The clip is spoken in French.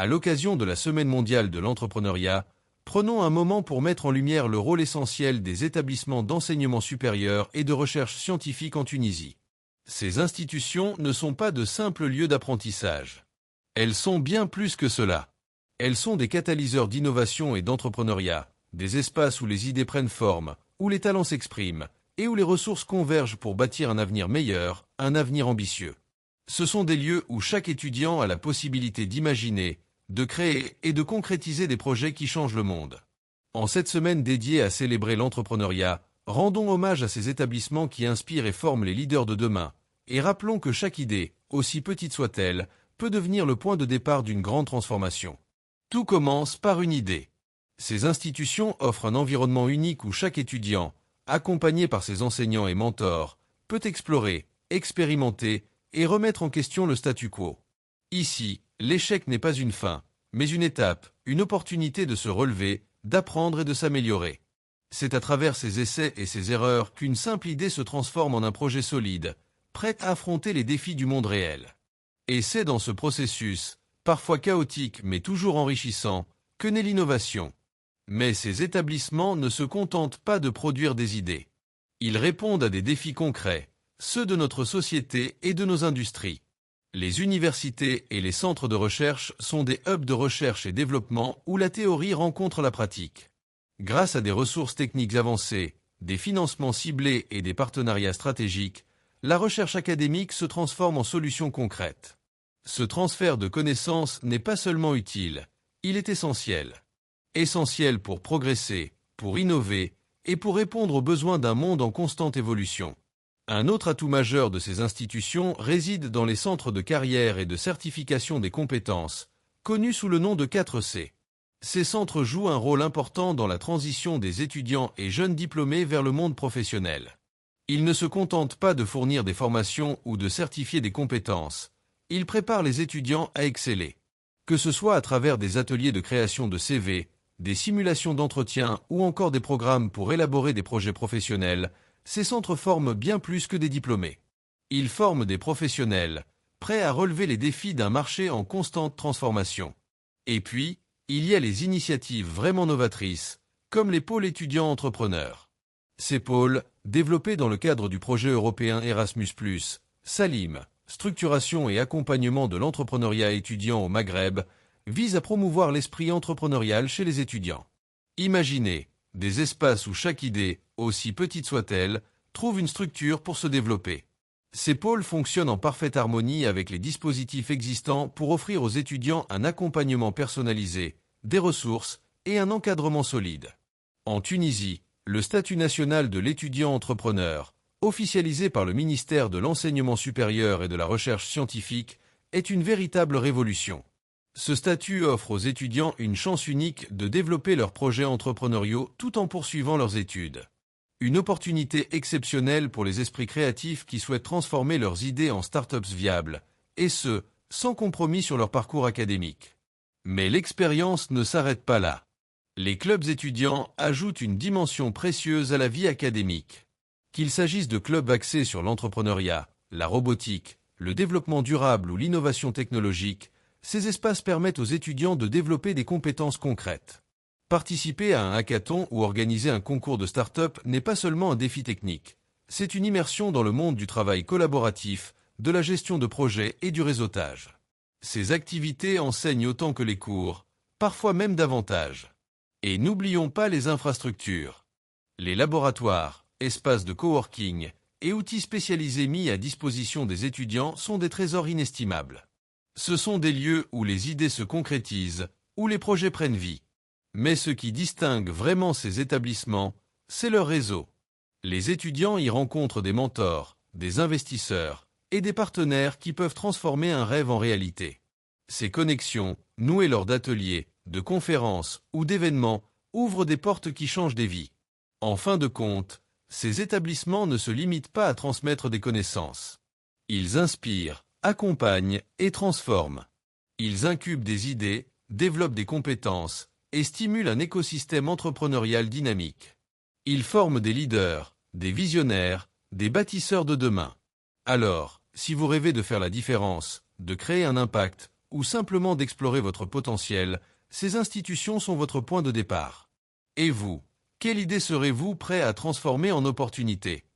À l'occasion de la Semaine mondiale de l'entrepreneuriat, prenons un moment pour mettre en lumière le rôle essentiel des établissements d'enseignement supérieur et de recherche scientifique en Tunisie. Ces institutions ne sont pas de simples lieux d'apprentissage. Elles sont bien plus que cela. Elles sont des catalyseurs d'innovation et d'entrepreneuriat, des espaces où les idées prennent forme, où les talents s'expriment, et où les ressources convergent pour bâtir un avenir meilleur, un avenir ambitieux. Ce sont des lieux où chaque étudiant a la possibilité d'imaginer, de créer et de concrétiser des projets qui changent le monde. En cette semaine dédiée à célébrer l'entrepreneuriat, rendons hommage à ces établissements qui inspirent et forment les leaders de demain, et rappelons que chaque idée, aussi petite soit-elle, peut devenir le point de départ d'une grande transformation. Tout commence par une idée. Ces institutions offrent un environnement unique où chaque étudiant, accompagné par ses enseignants et mentors, peut explorer, expérimenter et remettre en question le statu quo. Ici, l'échec n'est pas une fin, mais une étape, une opportunité de se relever, d'apprendre et de s'améliorer. C'est à travers ces essais et ces erreurs qu'une simple idée se transforme en un projet solide, prêt à affronter les défis du monde réel. Et c'est dans ce processus, parfois chaotique mais toujours enrichissant, que naît l'innovation. Mais ces établissements ne se contentent pas de produire des idées. Ils répondent à des défis concrets, ceux de notre société et de nos industries. Les universités et les centres de recherche sont des hubs de recherche et développement où la théorie rencontre la pratique. Grâce à des ressources techniques avancées, des financements ciblés et des partenariats stratégiques, la recherche académique se transforme en solutions concrètes. Ce transfert de connaissances n'est pas seulement utile, il est essentiel. Essentiel pour progresser, pour innover et pour répondre aux besoins d'un monde en constante évolution. Un autre atout majeur de ces institutions réside dans les centres de carrière et de certification des compétences, connus sous le nom de 4C. Ces centres jouent un rôle important dans la transition des étudiants et jeunes diplômés vers le monde professionnel. Ils ne se contentent pas de fournir des formations ou de certifier des compétences, ils préparent les étudiants à exceller. Que ce soit à travers des ateliers de création de CV, des simulations d'entretien ou encore des programmes pour élaborer des projets professionnels, ces centres forment bien plus que des diplômés. Ils forment des professionnels, prêts à relever les défis d'un marché en constante transformation. Et puis, il y a les initiatives vraiment novatrices, comme les pôles étudiants entrepreneurs. Ces pôles, développés dans le cadre du projet européen Erasmus+, Salim, structuration et accompagnement de l'entrepreneuriat étudiant au Maghreb, visent à promouvoir l'esprit entrepreneurial chez les étudiants. Imaginez des espaces où chaque idée, aussi petite soit-elle, trouve une structure pour se développer. Ces pôles fonctionnent en parfaite harmonie avec les dispositifs existants pour offrir aux étudiants un accompagnement personnalisé, des ressources et un encadrement solide. En Tunisie, le statut national de l'étudiant entrepreneur, officialisé par le ministère de l'Enseignement supérieur et de la Recherche scientifique, est une véritable révolution. Ce statut offre aux étudiants une chance unique de développer leurs projets entrepreneuriaux tout en poursuivant leurs études. Une opportunité exceptionnelle pour les esprits créatifs qui souhaitent transformer leurs idées en startups viables, et ce, sans compromis sur leur parcours académique. Mais l'expérience ne s'arrête pas là. Les clubs étudiants ajoutent une dimension précieuse à la vie académique. Qu'il s'agisse de clubs axés sur l'entrepreneuriat, la robotique, le développement durable ou l'innovation technologique, ces espaces permettent aux étudiants de développer des compétences concrètes. Participer à un hackathon ou organiser un concours de start-up n'est pas seulement un défi technique. C'est une immersion dans le monde du travail collaboratif, de la gestion de projets et du réseautage. Ces activités enseignent autant que les cours, parfois même davantage. Et n'oublions pas les infrastructures. Les laboratoires, espaces de coworking et outils spécialisés mis à disposition des étudiants sont des trésors inestimables. Ce sont des lieux où les idées se concrétisent, où les projets prennent vie. Mais ce qui distingue vraiment ces établissements, c'est leur réseau. Les étudiants y rencontrent des mentors, des investisseurs et des partenaires qui peuvent transformer un rêve en réalité. Ces connexions, nouées lors d'ateliers, de conférences ou d'événements, ouvrent des portes qui changent des vies. En fin de compte, ces établissements ne se limitent pas à transmettre des connaissances. Ils inspirent, accompagnent et transforment. Ils incubent des idées, développent des compétences et stimulent un écosystème entrepreneurial dynamique. Ils forment des leaders, des visionnaires, des bâtisseurs de demain. Alors, si vous rêvez de faire la différence, de créer un impact ou simplement d'explorer votre potentiel, ces institutions sont votre point de départ. Et vous, quelle idée serez-vous prêt à transformer en opportunité ?